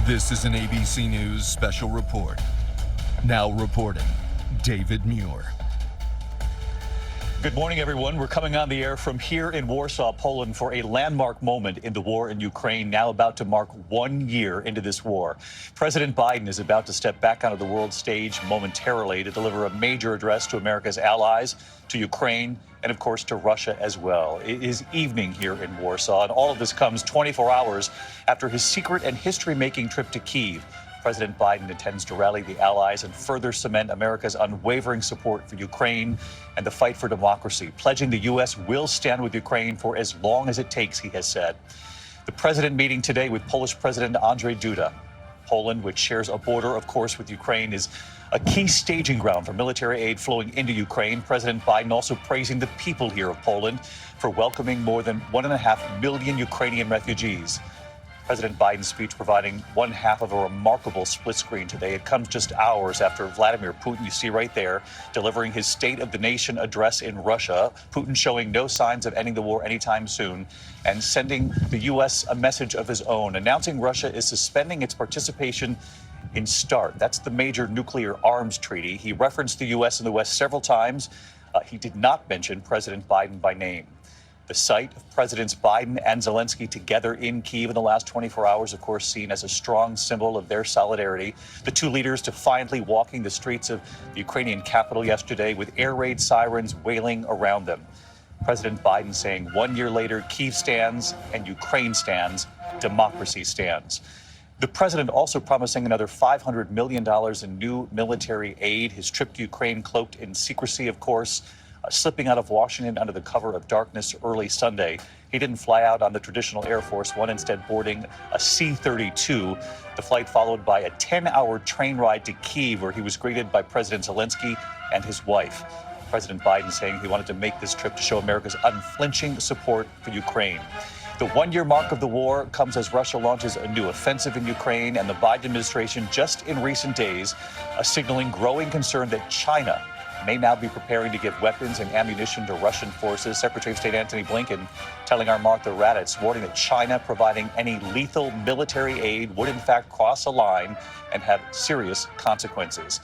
This is an ABC News special report. Now reporting, David Muir. Good morning, everyone. We're coming on the air from here in Warsaw, Poland, for a landmark moment in the war in Ukraine, now about to mark 1 year into this war. President Biden is about to step back onto the world stage momentarily to deliver a major address to America's allies, to Ukraine, and of course to Russia as well. It is evening here in Warsaw, and all of this comes 24 hours after his secret and history-making trip to Kyiv. President Biden intends to rally the allies and further cement America's unwavering support for Ukraine and the fight for democracy, pledging the U.S. will stand with Ukraine for as long as it takes, he has said. The president meeting today with Polish President Andrzej Duda. Poland, which shares a border, of course, with Ukraine, is a key staging ground for military aid flowing into Ukraine. President Biden also praising the people here of Poland for welcoming more than 1.5 million Ukrainian refugees. President Biden's speech providing one half of a remarkable split screen today. It comes just hours after Vladimir Putin, you see right there, delivering his State of the Nation address in Russia. Putin showing no signs of ending the war anytime soon and sending the U.S. a message of his own, announcing Russia is suspending its participation in START. That's the major nuclear arms treaty. He referenced the U.S. and the West several times. He did not mention President Biden by name. The sight of Presidents Biden and Zelensky together in Kyiv in the last 24 hours, of course, seen as a strong symbol of their solidarity. The two leaders defiantly walking the streets of the Ukrainian capital yesterday with air raid sirens wailing around them. President Biden saying 1 year later, Kyiv stands and Ukraine stands, democracy stands. The president also promising another $500 million in new military aid. His trip to Ukraine cloaked in secrecy, of course. Slipping out of Washington under the cover of darkness early Sunday. He didn't fly out on the traditional Air Force One, instead boarding a C-32. The flight followed by a 10-hour train ride to Kyiv, where he was greeted by President Zelensky and his wife. President Biden saying he wanted to make this trip to show America's unflinching support for Ukraine. The 1 year mark of the war comes as Russia launches a new offensive in Ukraine, and the Biden administration just in recent days signaling growing concern that China may now be preparing to give weapons and ammunition to Russian forces. Secretary of State Antony Blinken telling our Martha Raddatz, warning that China providing any lethal military aid would in fact cross a line and have serious consequences.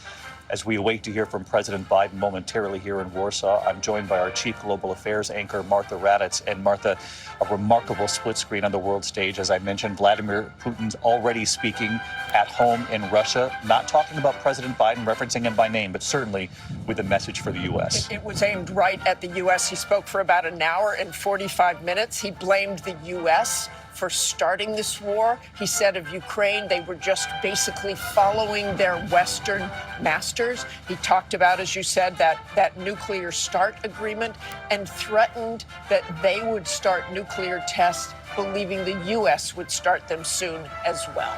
As we await to hear from President Biden momentarily here in Warsaw, I'm joined by our Chief Global Affairs anchor, Martha Raddatz. And Martha, a remarkable split screen on the world stage. As I mentioned, Vladimir Putin's already speaking at home in Russia, not talking about President Biden, referencing him by name, but certainly with a message for the U.S. It was aimed right at the U.S. He spoke for about an hour and 45 minutes. He blamed the U.S. for starting this war. He said of Ukraine, they were just basically following their Western masters. He talked about, as you said, that nuclear START agreement and threatened that they would start nuclear tests, believing the U.S. would start them soon as well.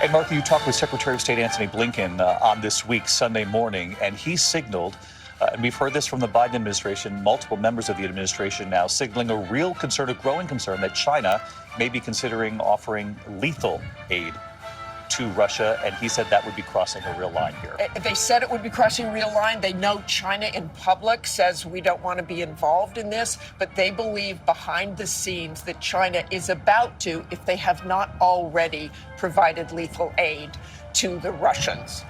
And Martha, you talked with Secretary of State Antony Blinken on this week, Sunday morning, and he signaled, and we've heard this from the Biden administration, multiple members of the administration now signaling a real concern, a growing concern that China may be considering offering lethal aid to Russia, and he said that would be crossing a real line here. They said it would be crossing a real line. They know China in public says we don't want to be involved in this, but they believe behind the scenes that China is about to, if they have not already provided lethal aid to the Russians.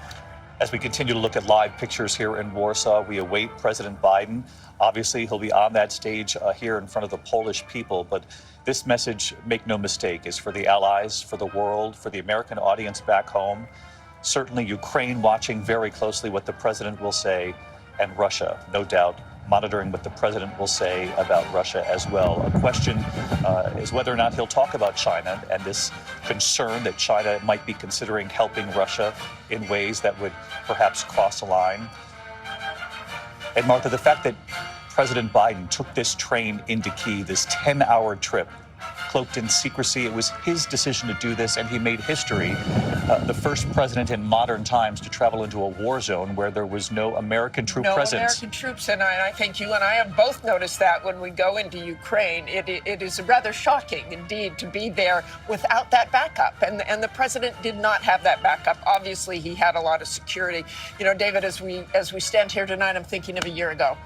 As we continue to look at live pictures here in Warsaw, we await President Biden. Obviously, he'll be on that stage here in front of the Polish people. But this message, make no mistake, is for the allies, for the world, for the American audience back home. Certainly Ukraine watching very closely what the president will say, and Russia, no doubt, monitoring what the president will say about Russia as well. A question is whether or not he'll talk about China and this concern that China might be considering helping Russia in ways that would perhaps cross a line. And Martha, the fact that President Biden took this train into Kyiv, this 10-hour trip, cloaked in secrecy. It was his decision to do this, and he made history. The first president in modern times to travel into a war zone where there was no American troop presence. No American troops, and I think you and I have both noticed that when we go into Ukraine. It is rather shocking, indeed, to be there without that backup. And the president did not have that backup. Obviously, he had a lot of security. You know, David, as we stand here tonight, I'm thinking of a year ago.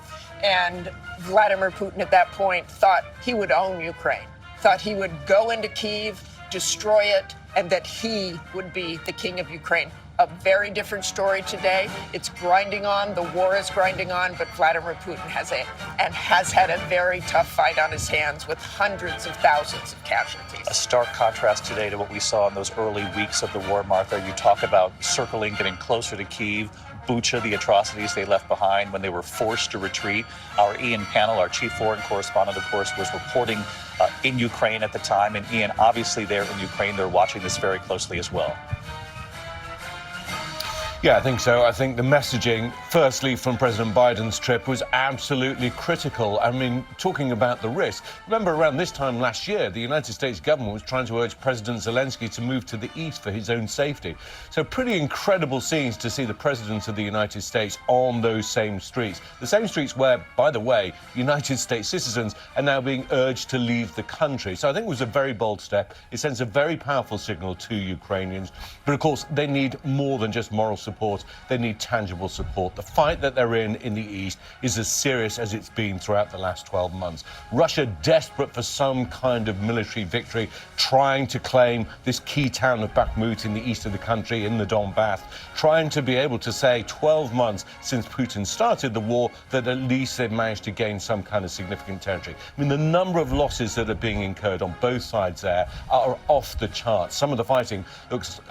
And Vladimir Putin at that point thought he would own Ukraine, thought he would go into Kyiv, destroy it, and that he would be the king of Ukraine. A very different story today. It's grinding on. The war is grinding on, but Vladimir Putin has had a very tough fight on his hands with hundreds of thousands of casualties. A stark contrast today to what we saw in those early weeks of the war, Martha. You talk about circling, getting closer to Kyiv, Bucha, the atrocities they left behind when they were forced to retreat. Our Ian Pannell, our chief foreign correspondent, of course, was reporting in Ukraine at the time. And Ian, obviously there in Ukraine, they're watching this very closely as well. Yeah, I think so. I think the messaging, firstly, from President Biden's trip was absolutely critical. I mean, talking about the risk. Remember, around this time last year, the United States government was trying to urge President Zelensky to move to the east for his own safety. So pretty incredible scenes to see the President of the United States on those same streets. The same streets where, by the way, United States citizens are now being urged to leave the country. So I think it was a very bold step. It sends a very powerful signal to Ukrainians. But, of course, they need more than just moral support. They need tangible support. The fight that they're in the east is as serious as it's been throughout the last 12 months. Russia desperate for some kind of military victory, trying to claim this key town of Bakhmut in the east of the country, in the Donbass, trying to be able to say 12 months since Putin started the war that at least they've managed to gain some kind of significant territory. I mean, the number of losses that are being incurred on both sides there are off the charts. Some of the fighting looks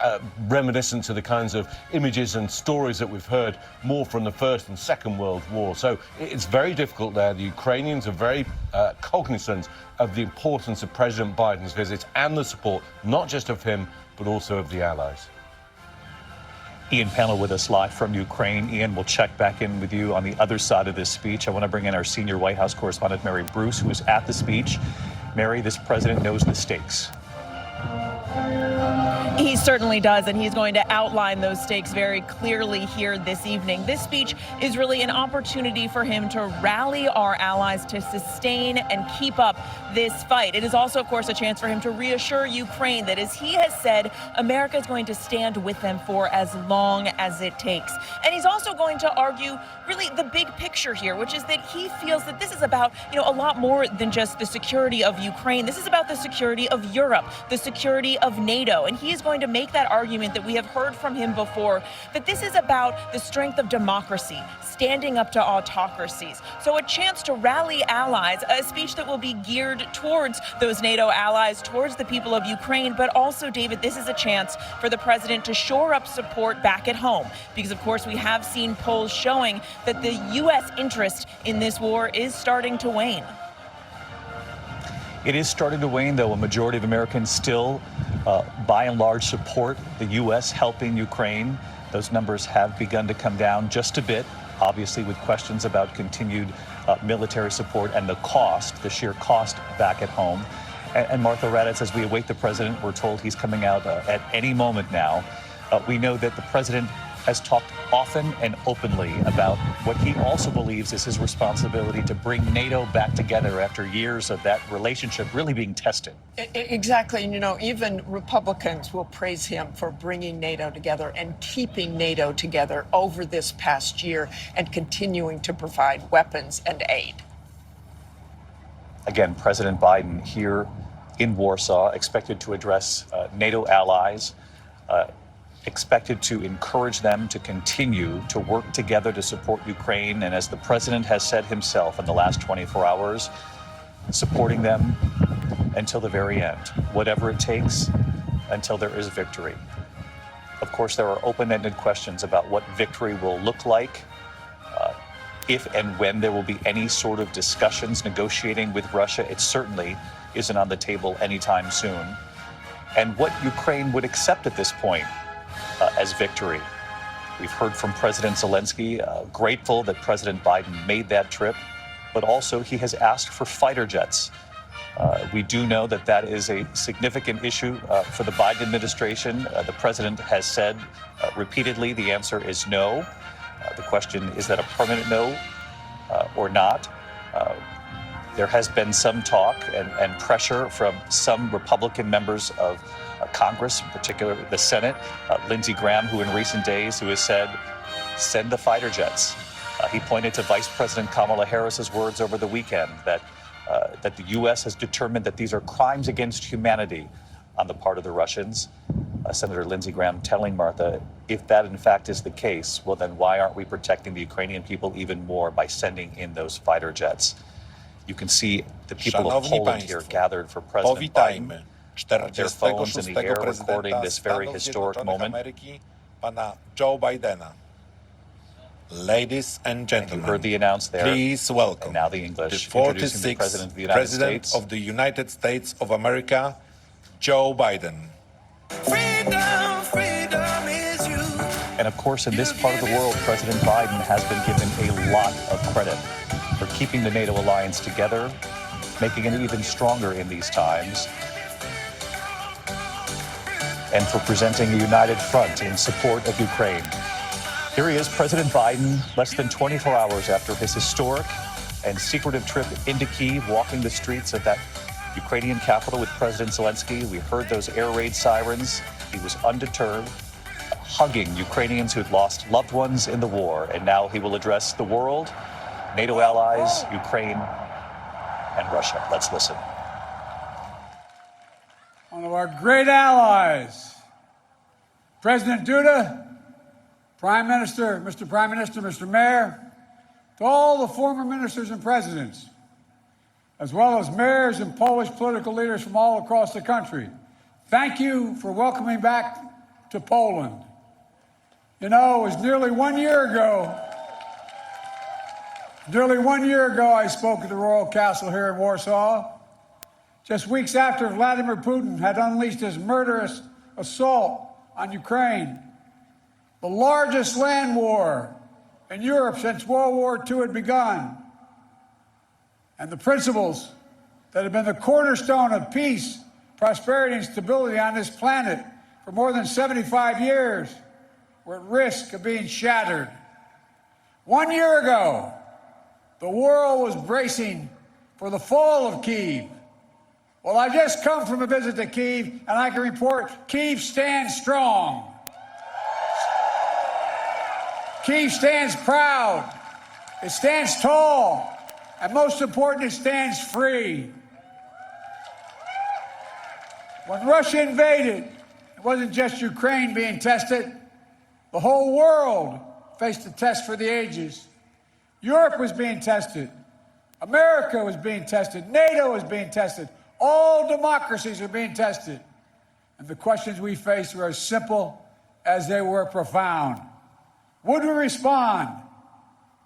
reminiscent to the kinds of images and stories that we've heard more from the First and Second World War. So it's very difficult there. The Ukrainians are very cognizant of the importance of President Biden's visit and the support, not just of him, but also of the allies. Ian Pannell with us live from Ukraine. Ian, we'll check back in with you on the other side of this speech. I want to bring in our senior White House correspondent, Mary Bruce, who was at the speech. Mary, this president knows the stakes. He certainly does, and he's going to outline those stakes very clearly here this evening. This speech is really an opportunity for him to rally our allies to sustain and keep up this fight. It is also, of course, a chance for him to reassure Ukraine that, as he has said, America is going to stand with them for as long as it takes. And he's also going to argue really the big picture here, which is that he feels that this is about, a lot more than just the security of Ukraine. This is about the security of Europe, the security of NATO. And he is going to make that argument that we have heard from him before, that this is about the strength of democracy, standing up to autocracies. So a chance to rally allies, a speech that will be geared towards those NATO allies, towards the people of Ukraine. But also, David, this is a chance for the president to shore up support back at home. Because, of course, we have seen polls showing that the U.S. interest in this war is starting to wane. It is starting to wane, though. A majority of Americans still, by and large, support the U.S. helping Ukraine. Those numbers have begun to come down just a bit, obviously with questions about continued military support and the cost, the sheer cost back at home. And Martha Raddatz, as we await the president, we're told he's coming out at any moment now. We know that the president has talked often and openly about what he also believes is his responsibility to bring NATO back together after years of that relationship really being tested. Exactly. And, even Republicans will praise him for bringing NATO together and keeping NATO together over this past year and continuing to provide weapons and aid. Again, President Biden here in Warsaw, expected to address NATO allies, expected to encourage them to continue to work together to support Ukraine. And as the president has said himself in the last 24 hours, supporting them until the very end, whatever it takes, until there is victory. Of course, there are open-ended questions about what victory will look like, if and when there will be any sort of discussions negotiating with Russia. It certainly isn't on the table anytime soon. And what Ukraine would accept at this point as victory. We've heard from President Zelensky, grateful that President Biden made that trip, but also he has asked for fighter jets. We do know that that is a significant issue for the Biden administration. The president has said repeatedly the answer is no. The question, is that a permanent no or not? There has been some talk and pressure from some Republican members of Congress, in particular the Senate, Lindsey Graham, who in recent days has said, send the fighter jets. He pointed to Vice President Kamala Harris's words over the weekend that the U.S. has determined that these are crimes against humanity on the part of the Russians. Senator Lindsey Graham telling Martha, if that in fact is the case, well, then why aren't we protecting the Ukrainian people even more by sending in those fighter jets? You can see the people of Poland here gathered for President Biden. Their phones in the air recording this very historic moment. Pana Joe Bidena. Ladies and gentlemen, you heard the announce there. Please welcome and now the English, the 46th President of the United States. of the United States of America, Joe Biden. Freedom, freedom is you. And of course, in this part of the world, President Biden has been given a lot of credit for keeping the NATO alliance together, making it even stronger in these times, and for presenting a united front in support of Ukraine. Here he is, President Biden, less than 24 hours after his historic and secretive trip into Kyiv, walking the streets of that Ukrainian capital with President Zelensky. We heard those air raid sirens. He was undeterred, hugging Ukrainians who'd lost loved ones in the war. And now he will address the world, NATO allies, Ukraine, and Russia. Let's listen. One of our great allies, President Duda, Prime Minister, Mr. Mayor, to all the former ministers and presidents, as well as mayors and Polish political leaders from all across the country, thank you for welcoming back to Poland. You know, it was nearly 1 year ago I spoke at the Royal Castle here in Warsaw, just weeks after Vladimir Putin had unleashed his murderous assault on Ukraine, the largest land war in Europe since World War II had begun. And the principles that have been the cornerstone of peace, prosperity, and stability on this planet for more than 75 years were at risk of being shattered. 1 year ago, the world was bracing for the fall of Kyiv. Well, I just come from a visit to Kyiv, and I can report Kyiv stands strong. Kyiv stands proud. It stands tall. And most important, it stands free. When Russia invaded, it wasn't just Ukraine being tested. The whole world faced a test for the ages. Europe was being tested. America was being tested. NATO was being tested. All democracies were being tested. And the questions we faced were as simple as they were profound. Would we respond,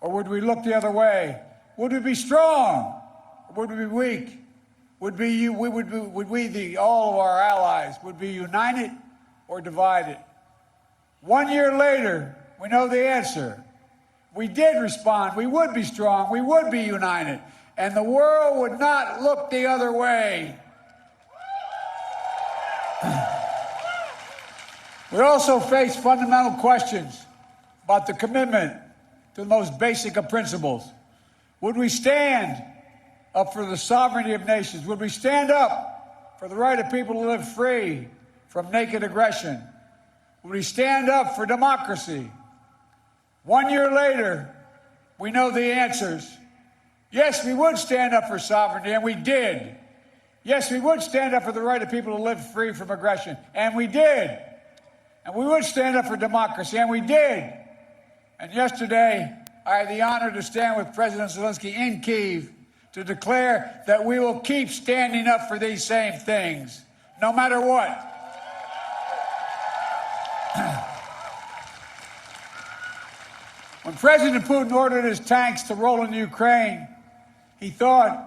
or would we look the other way? Would we be strong, or would we be weak? Would we, all of our allies, would be united or divided? 1 year later, we know the answer. We did respond. We would be strong. We would be united. And the world would not look the other way. We also face fundamental questions about the commitment to the most basic of principles. Would we stand up for the sovereignty of nations? Would we stand up for the right of people to live free from naked aggression? Would we stand up for democracy? 1 year later, we know the answers. Yes, we would stand up for sovereignty, and we did. Yes, we would stand up for the right of people to live free from aggression, and we did. And we would stand up for democracy, and we did. And yesterday, I had the honor to stand with President Zelensky in Kyiv to declare that we will keep standing up for these same things, no matter what. When President Putin ordered his tanks to roll into Ukraine, he thought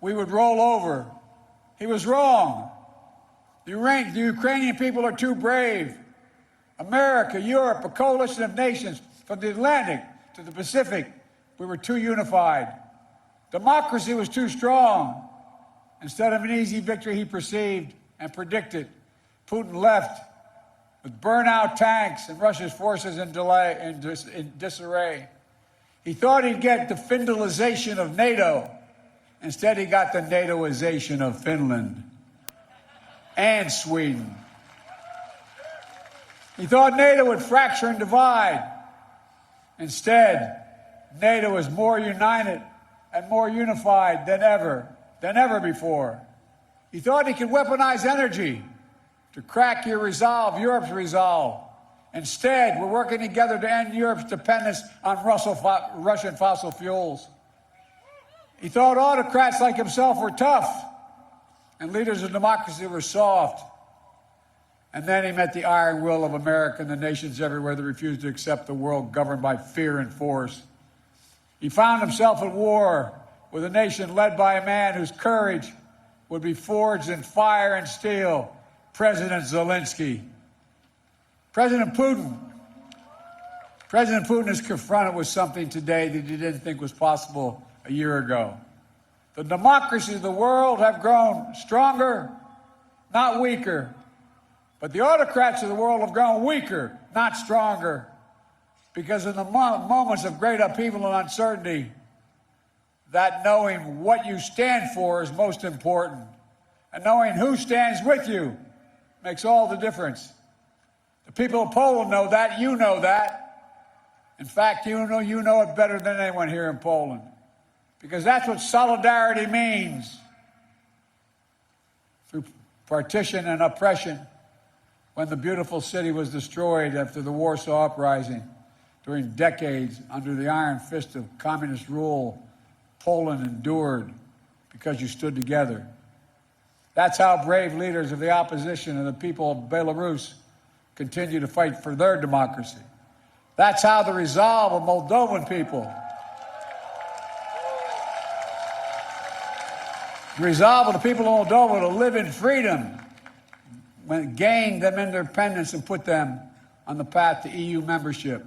we would roll over. He was wrong. The Ukrainian people are too brave. America, Europe, a coalition of nations from the Atlantic to the Pacific, we were too unified. Democracy was too strong. Instead of an easy victory he perceived and predicted, Putin left with burnout tanks and Russia's forces in disarray. He thought he'd get the Finlandization of NATO. Instead, he got the NATOization of Finland and Sweden. He thought NATO would fracture and divide. Instead, NATO is more united and more unified than ever before. He thought he could weaponize energy to crack your resolve, Europe's resolve. Instead, we're working together to end Europe's dependence on Russian fossil fuels. He thought autocrats like himself were tough and leaders of democracy were soft. And then he met the iron will of America and the nations everywhere that refused to accept the world governed by fear and force. He found himself at war with a nation led by a man whose courage would be forged in fire and steel, President Zelensky. President Putin is confronted with something today that he didn't think was possible a year ago. The democracies of the world have grown stronger, not weaker. But the autocrats of the world have grown weaker, not stronger. Because in the moments of great upheaval and uncertainty, that knowing what you stand for is most important. And knowing who stands with you makes all the difference. The people of Poland know that. You know that. In fact, you know it better than anyone here in Poland. Because that's what solidarity means. Through partition and oppression, when the beautiful city was destroyed after the Warsaw Uprising, during decades under the iron fist of communist rule, Poland endured because you stood together. That's how brave leaders of the opposition and the people of Belarus continue to fight for their democracy. That's how the resolve of Moldovan people, the resolve of the people of Moldova to live in freedom, gained them independence and put them on the path to EU membership.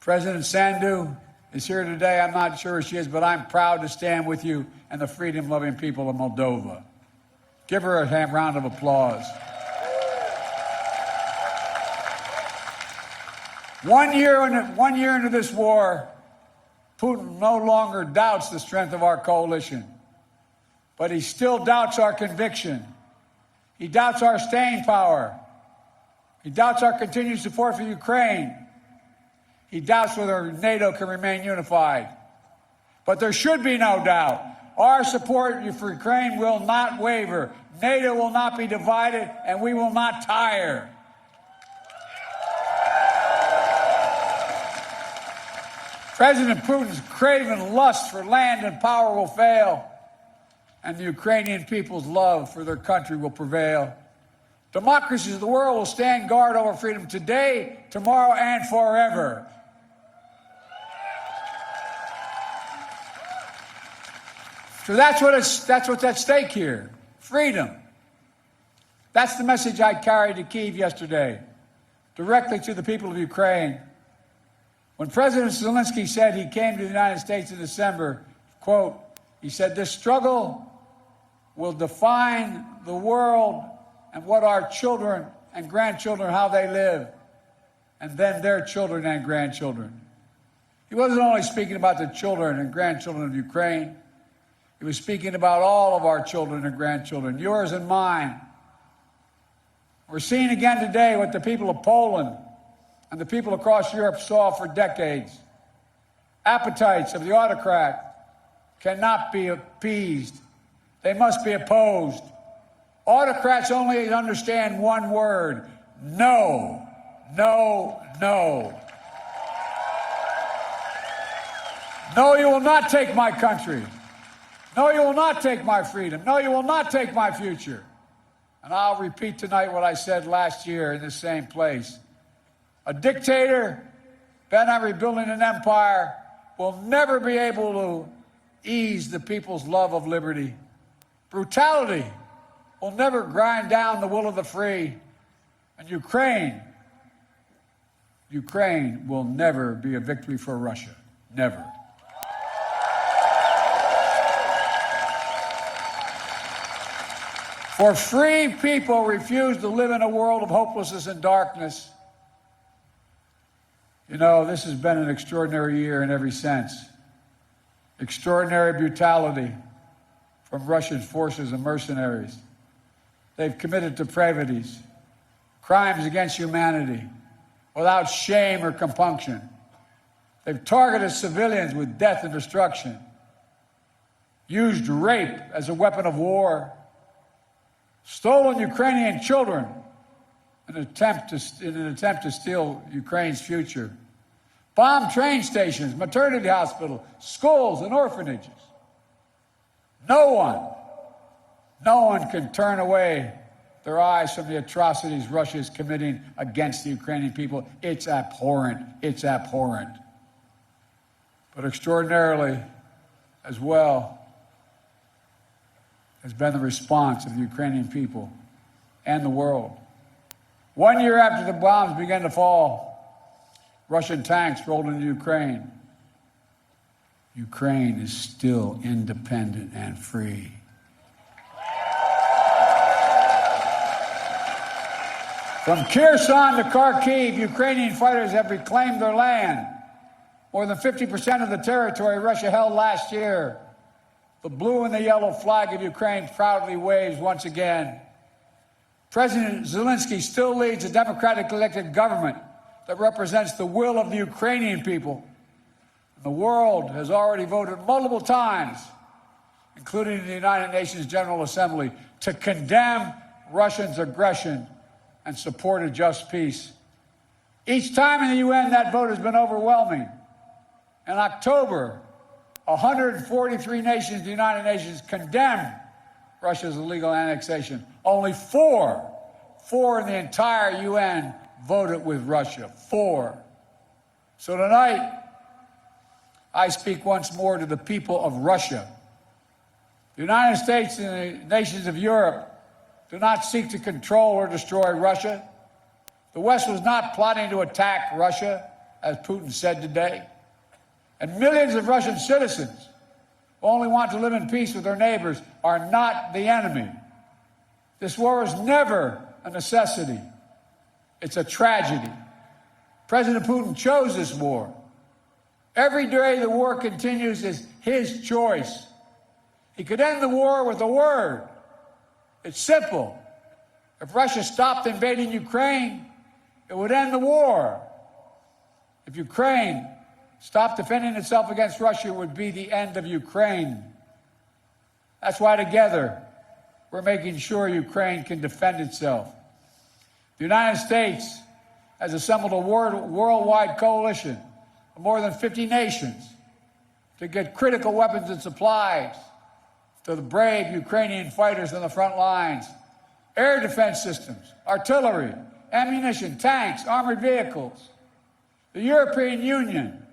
President Sandu is here today. I'm not sure who she is, but I'm proud to stand with you and the freedom-loving people of Moldova. Give her a round of applause. 1 year into this war, Putin no longer doubts the strength of our coalition, but he still doubts our conviction. He doubts our staying power. He doubts our continued support for Ukraine. He doubts whether NATO can remain unified. But there should be no doubt. Our support for Ukraine will not waver. NATO will not be divided, and we will not tire. President Putin's craven lust for land and power will fail, and the Ukrainian people's love for their country will prevail. Democracies of the world will stand guard over freedom today, tomorrow, and forever. So that's what's at stake here. Freedom. That's the message I carried to Kyiv yesterday, directly to the people of Ukraine. When President Zelensky said he came to the United States in December, quote, he said, "This struggle will define the world and what our children and grandchildren, how they live, and then their children and grandchildren." He wasn't only speaking about the children and grandchildren of Ukraine. He was speaking about all of our children and grandchildren, yours and mine. We're seeing again today what the people of Poland and the people across Europe saw for decades. Appetites of the autocrat cannot be appeased. They must be opposed. Autocrats only understand one word: no, no, no. No, you will not take my country. No, you will not take my freedom. No, you will not take my future. And I'll repeat tonight what I said last year in this same place. A dictator bent on rebuilding an empire will never be able to ease the people's love of liberty. Brutality will never grind down the will of the free. And Ukraine will never be a victory for Russia. Never. For free people refuse to live in a world of hopelessness and darkness. You know, this has been an extraordinary year in every sense. Extraordinary brutality from Russian forces and mercenaries. They've committed depravities, crimes against humanity, without shame or compunction. They've targeted civilians with death and destruction, used rape as a weapon of war, stolen Ukrainian children in an attempt to steal Ukraine's future, bombed train stations, maternity hospitals, schools, and orphanages. No one can turn away their eyes from the atrocities Russia is committing against the Ukrainian people. It's abhorrent. It's abhorrent. But extraordinarily, as well, has been the response of the Ukrainian people and the world. 1 year after the bombs began to fall, Russian tanks rolled into Ukraine. Ukraine is still independent and free. From Kherson to Kharkiv, Ukrainian fighters have reclaimed their land. More than 50% of the territory Russia held last year. The blue and the yellow flag of Ukraine proudly waves once again. President Zelensky still leads a democratically elected government that represents the will of the Ukrainian people. The world has already voted multiple times, including in the United Nations General Assembly, to condemn Russia's aggression and support a just peace. Each time in the UN, that vote has been overwhelming. In October, 143 nations in the United Nations condemned Russia's illegal annexation. Only four in the entire UN voted with Russia. 4. So tonight, I speak once more to the people of Russia. The United States and the nations of Europe do not seek to control or destroy Russia. The West was not plotting to attack Russia, as Putin said today. And millions of Russian citizens who only want to live in peace with their neighbors are not the enemy. This war was never a necessity. It's a tragedy. President Putin chose this war. Every day the war continues is his choice. He could end the war with a word. It's simple. If Russia stopped invading Ukraine, it would end the war. If Ukraine stopped defending itself against Russia, it would be the end of Ukraine. That's why together we're making sure Ukraine can defend itself. The United States has assembled a worldwide coalition of more than 50 nations to get critical weapons and supplies to the brave Ukrainian fighters on the front lines. Air defense systems, artillery, ammunition, tanks, armored vehicles. The European Union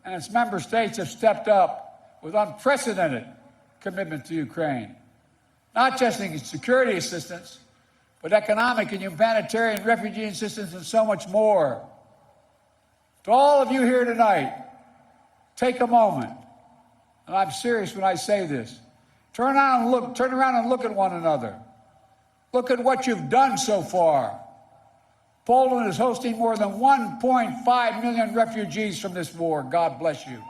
and its member states have stepped up with unprecedented commitment to Ukraine. Not just in security assistance, but economic and humanitarian refugee assistance and so much more. To all of you here tonight, take a moment, and I'm serious when I say this. Turn around and look at one another. Look at what you've done so far. Poland is hosting more than 1.5 million refugees from this war. God bless you.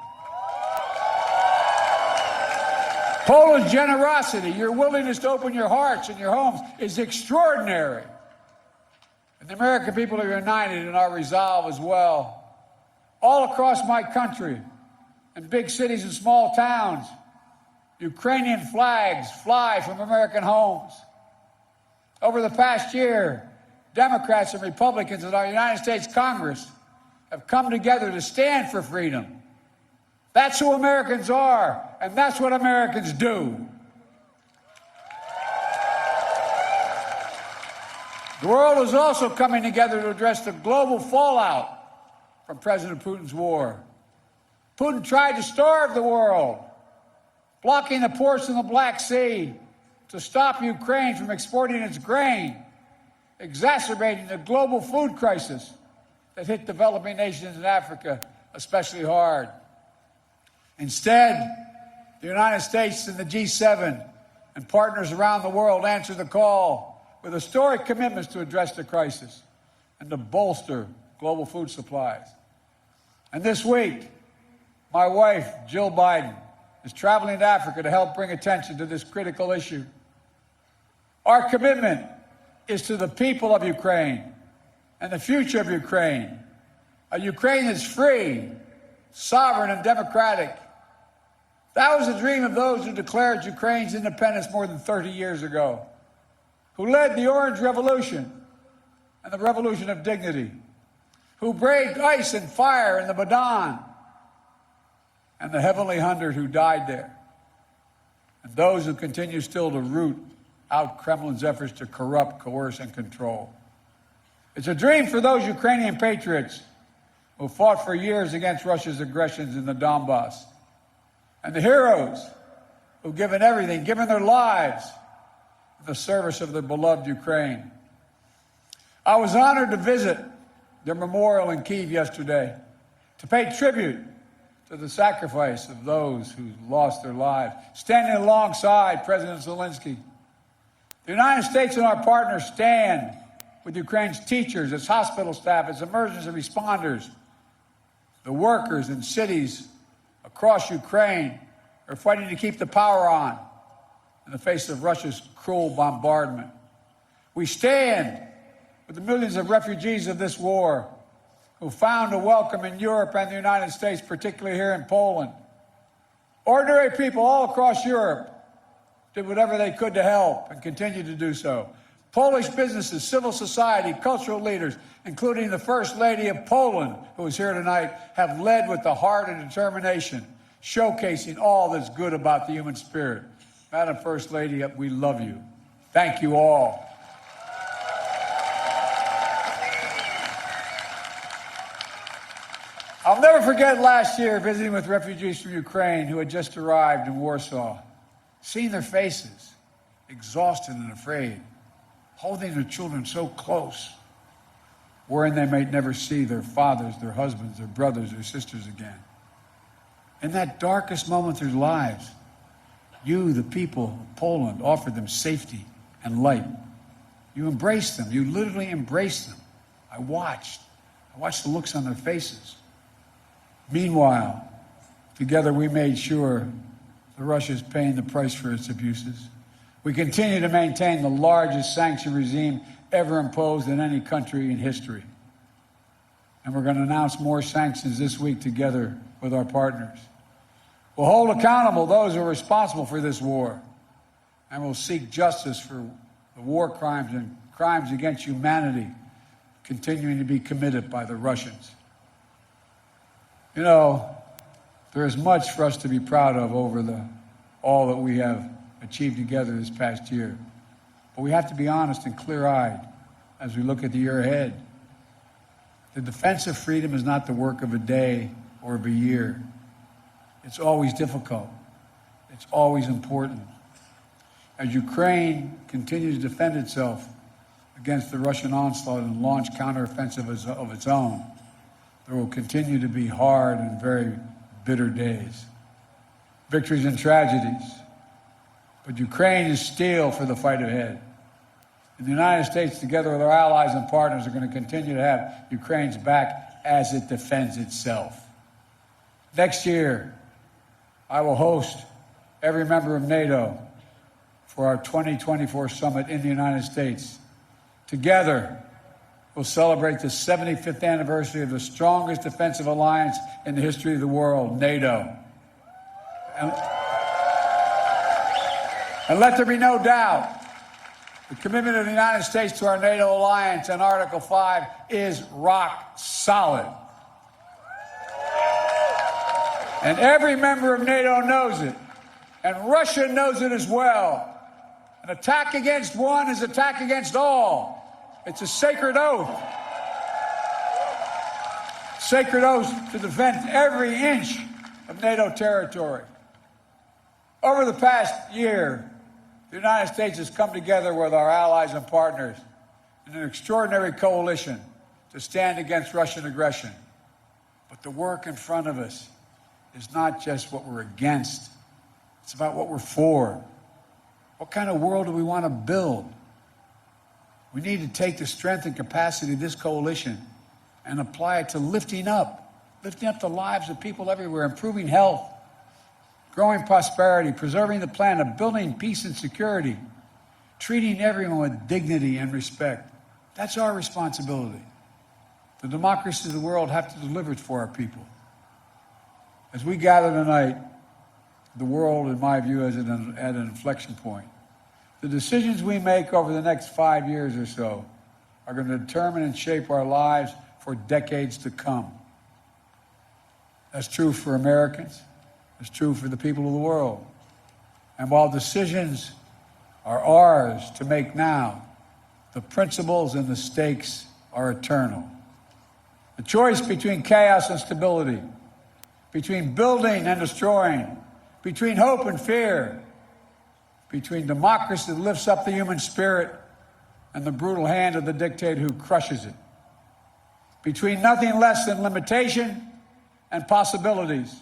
Poland's generosity, your willingness to open your hearts and your homes is extraordinary. And the American people are united in our resolve as well. All across my country, in big cities and small towns, Ukrainian flags fly from American homes. Over the past year, Democrats and Republicans in our United States Congress have come together to stand for freedom. That's who Americans are, and that's what Americans do. The world is also coming together to address the global fallout from President Putin's war. Putin tried to starve the world, blocking the ports in the Black Sea to stop Ukraine from exporting its grain, exacerbating the global food crisis that hit developing nations in Africa especially hard. Instead, the United States and the G7 and partners around the world answered the call with historic commitments to address the crisis and to bolster global food supplies. And this week, my wife, Jill Biden, is traveling to Africa to help bring attention to this critical issue. Our commitment is to the people of Ukraine and the future of Ukraine, a Ukraine that's free, sovereign, and democratic. That was the dream of those who declared Ukraine's independence more than 30 years ago. who led the Orange Revolution and the Revolution of Dignity, who braved ice and fire in the Maidan, and the Heavenly 100 who died there, and those who continue still to root out Kremlin's efforts to corrupt, coerce, and control. It's a dream for those Ukrainian patriots who fought for years against Russia's aggressions in the Donbass, and the heroes who've given everything, given their lives in the service of their beloved Ukraine. I was honored to visit their memorial in Kyiv yesterday, to pay tribute to the sacrifice of those who lost their lives, standing alongside President Zelensky. The United States and our partners stand with Ukraine's teachers, its hospital staff, its emergency responders, the workers in cities across Ukraine are fighting to keep the power on in the face of Russia's cruel bombardment. We stand with the millions of refugees of this war who found a welcome in Europe and the United States, particularly here in Poland. Ordinary people all across Europe did whatever they could to help and continue to do so. Polish businesses, civil society, cultural leaders, including the First Lady of Poland, who is here tonight, have led with the heart and determination, showcasing all that's good about the human spirit. Madam First Lady, we love you. Thank you all. I'll never forget last year visiting with refugees from Ukraine who had just arrived in Warsaw, seeing their faces, exhausted and afraid, holding their children so close, worrying they might never see their fathers, their husbands, their brothers, their sisters again. In that darkest moment of their lives, you, the people of Poland, offered them safety and light. You embraced them. You literally embraced them. I watched the looks on their faces. Meanwhile, together we made sure that Russia is paying the price for its abuses. We continue to maintain the largest sanction regime ever imposed in any country in history. And we're going to announce more sanctions this week together with our partners. We'll hold accountable those who are responsible for this war, and we'll seek justice for the war crimes and crimes against humanity continuing to be committed by the Russians. You know, there is much for us to be proud of over all that we have achieved together this past year. But we have to be honest and clear-eyed as we look at the year ahead. The defense of freedom is not the work of a day or of a year. It's always difficult. It's always important. As Ukraine continues to defend itself against the Russian onslaught and launch counteroffensive of its own, there will continue to be hard and very bitter days, victories and tragedies. But Ukraine is steel for the fight ahead. And the United States, together with our allies and partners, are going to continue to have Ukraine's back as it defends itself. Next year, I will host every member of NATO for our 2024 summit in the United States. Together, we'll celebrate the 75th anniversary of the strongest defensive alliance in the history of the world, NATO. And let there be no doubt, the commitment of the United States to our NATO alliance and Article 5 is rock solid. And every member of NATO knows it, and Russia knows it as well. An attack against one is an attack against all. It's a sacred oath. Sacred oath to defend every inch of NATO territory. Over the past year, the United States has come together with our allies and partners in an extraordinary coalition to stand against Russian aggression. But the work in front of us is not just what we're against. It's about what we're for. What kind of world do we want to build? We need to take the strength and capacity of this coalition and apply it to lifting up the lives of people everywhere, improving health, growing prosperity, preserving the planet, building peace and security, treating everyone with dignity and respect. That's our responsibility. The democracies of the world have to deliver it for our people. As we gather tonight, the world, in my view, is at an inflection point. The decisions we make over the next 5 years or so are going to determine and shape our lives for decades to come. That's true for Americans. It's true for the people of the world. And while decisions are ours to make now, the principles and the stakes are eternal. The choice between chaos and stability, between building and destroying, between hope and fear, between democracy that lifts up the human spirit and the brutal hand of the dictator who crushes it, between nothing less than limitation and possibilities,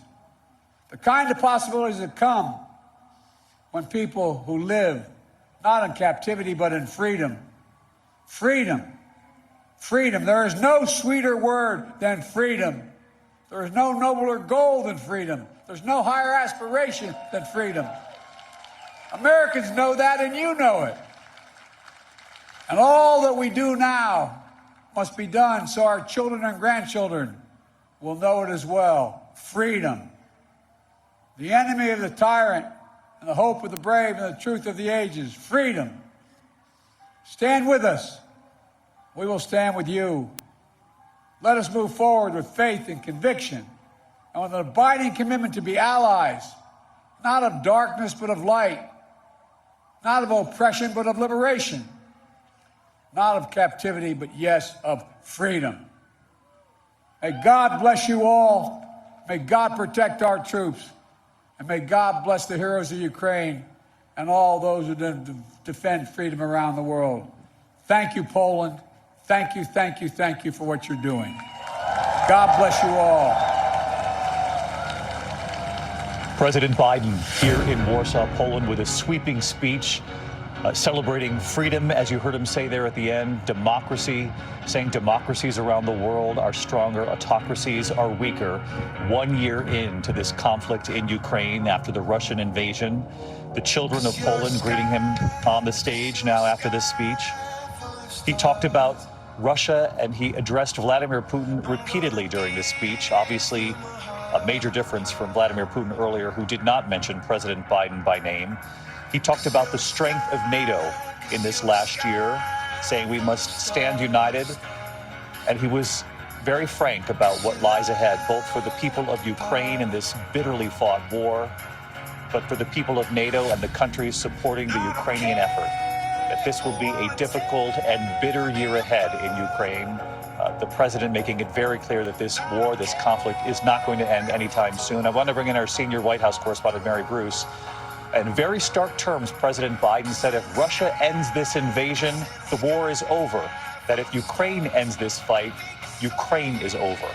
the kind of possibilities that come when people who live not in captivity but in freedom. Freedom. Freedom. There is no sweeter word than freedom. There is no nobler goal than freedom. There's no higher aspiration than freedom. Americans know that, and you know it. And all that we do now must be done so our children and grandchildren will know it as well. Freedom. The enemy of the tyrant and the hope of the brave and the truth of the ages. Freedom. Stand with us. We will stand with you. Let us move forward with faith and conviction and with an abiding commitment to be allies, not of darkness but of light, not of oppression but of liberation, not of captivity but, yes, of freedom. May God bless you all. May God protect our troops. And may God bless the heroes of Ukraine and all those who defend freedom around the world. Thank you, Poland. Thank you, thank you, thank you for what you're doing. God bless you all. President Biden here in Warsaw, Poland, with a sweeping speech celebrating freedom, as you heard him say there at the end, democracy, saying democracies around the world are stronger, autocracies are weaker. 1 year into this conflict in Ukraine after the Russian invasion, the children of Poland greeting him on the stage now after this speech. He talked about Russia, and he addressed Vladimir Putin repeatedly during this speech. Obviously, a major difference from Vladimir Putin earlier, who did not mention President Biden by name. He talked about the strength of NATO in this last year, saying we must stand united. And he was very frank about what lies ahead, both for the people of Ukraine in this bitterly fought war, but for the people of NATO and the countries supporting the Ukrainian effort, that this will be a difficult and bitter year ahead in Ukraine. The president making it very clear that this war, this conflict, is not going to end anytime soon. I want to bring in our senior White House correspondent, Mary Bruce. In very stark terms, President Biden said if Russia ends this invasion, the war is over. That if Ukraine ends this fight, Ukraine is over.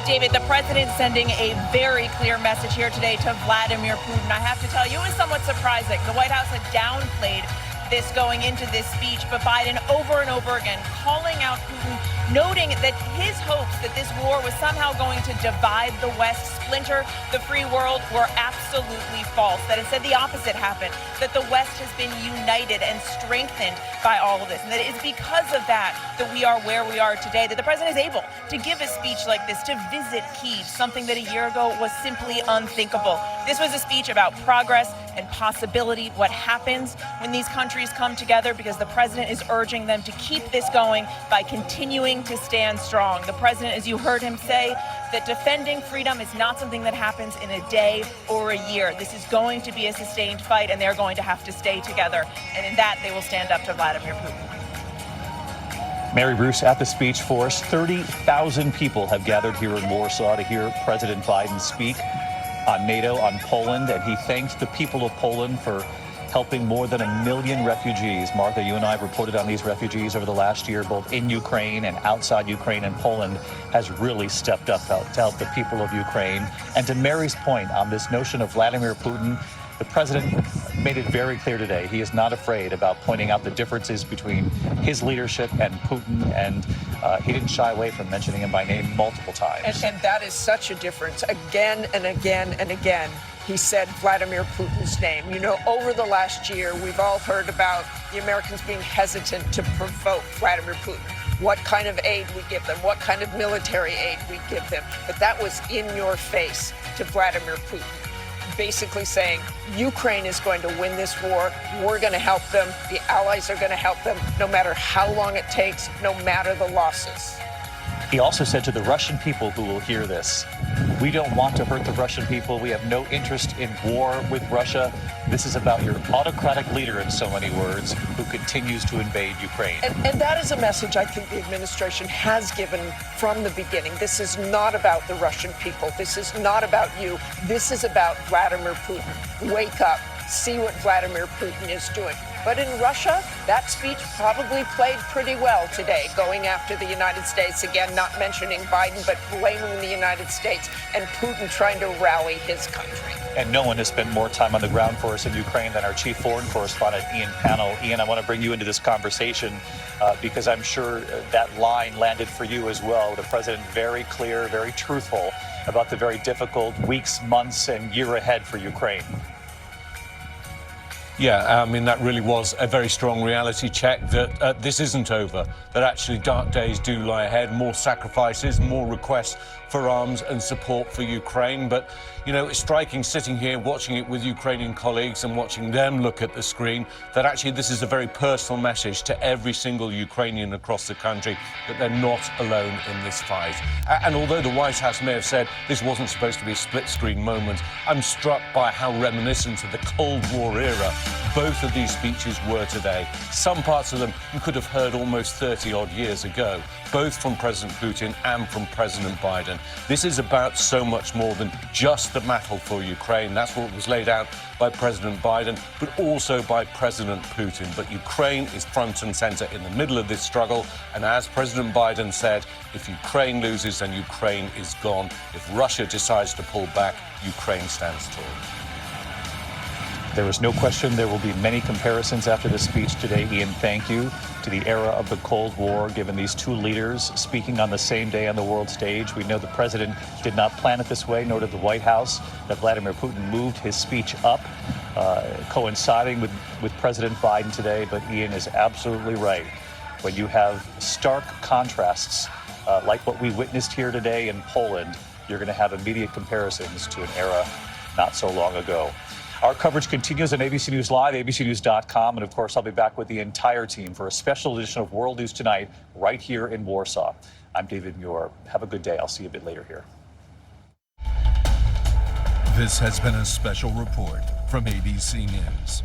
David, the president sending a very clear message here today to Vladimir Putin. I have to tell you, it was somewhat surprising. The White House had downplayed this going into this speech, but Biden over and over again calling out Putin, noting that his hopes that this war was somehow going to divide the West, splinter the free world, were absolutely false. That instead the opposite happened, that the West has been united and strengthened by all of this, and that it is because of that that we are where we are today, that the president is able to give a speech like this, to visit Kyiv, something that a year ago was simply unthinkable. This was a speech about progress and possibility, what happens when these countries come together, because the president is urging them to keep this going by continuing to stand strong. The president, as you heard him say, that defending freedom is not something that happens in a day or a year. This is going to be a sustained fight, and they're going to have to stay together. And in that, they will stand up to Vladimir Putin. Mary Bruce at the speech for us. 30,000 people have gathered here in Warsaw to hear President Biden speak on NATO, on Poland, and he thanked the people of Poland for helping more than 1 million refugees. Martha, you and I have reported on these refugees over the last year, both in Ukraine and outside Ukraine, and Poland has really stepped up to help the people of Ukraine. And to Mary's point on this notion of Vladimir Putin, the president made it very clear today he is not afraid about pointing out the differences between his leadership and Putin, and he didn't shy away from mentioning him by name multiple times. And that is such a difference. Again and again and again, he said Vladimir Putin's name. You know, over the last year, we've all heard about the Americans being hesitant to provoke Vladimir Putin. What kind of aid we give them, what kind of military aid we give them. But that was in your face to Vladimir Putin. basically saying Ukraine is going to win this war. We're going to help them. The allies are going to help them, no matter how long it takes, no matter the losses. He also said to the Russian people who will hear this, we don't want to hurt the Russian people. We have no interest in war with Russia. This is about your autocratic leader, in so many words, who continues to invade Ukraine. And that is a message I think the administration has given from the beginning. This is not about the Russian people. This is not about you. This is about Vladimir Putin. Wake up. See what Vladimir Putin is doing. But in Russia, that speech probably played pretty well today, going after the United States, again, not mentioning Biden, but blaming the United States and Putin trying to rally his country. And no one has spent more time on the ground for us in Ukraine than our chief foreign correspondent, Ian Pannell. Ian, I want to bring you into this conversation because I'm sure that line landed for you as well. The president very clear, very truthful about the very difficult weeks, months, and year ahead for Ukraine. Yeah, I mean, that really was a very strong reality check that this isn't over, that actually dark days do lie ahead, more sacrifices, more requests for arms and support for Ukraine. But, you know, it's striking sitting here watching it with Ukrainian colleagues and watching them look at the screen that actually this is a very personal message to every single Ukrainian across the country that they're not alone in this fight. And although the White House may have said this wasn't supposed to be a split-screen moment, I'm struck by how reminiscent of the Cold War era both of these speeches were today. Some parts of them you could have heard almost 30-odd years ago, both from President Putin and from President Biden. This is about so much more than just the battle for Ukraine. That's what was laid out by President Biden, but also by President Putin. But Ukraine is front and center in the middle of this struggle. And as President Biden said, if Ukraine loses, then Ukraine is gone. If Russia decides to pull back, Ukraine stands tall. There is no question there will be many comparisons after this speech today, Ian, thank you, to the era of the Cold War, given these two leaders speaking on the same day on the world stage. We know the president did not plan it this way, nor did the White House, that Vladimir Putin moved his speech up, coinciding with President Biden today. But Ian is absolutely right. When you have stark contrasts like what we witnessed here today in Poland, you're going to have immediate comparisons to an era not so long ago. Our coverage continues on ABC News Live, abcnews.com, and of course, I'll be back with the entire team for a special edition of World News Tonight right here in Warsaw. I'm David Muir. Have a good day. I'll see you a bit later here. This has been a special report from ABC News.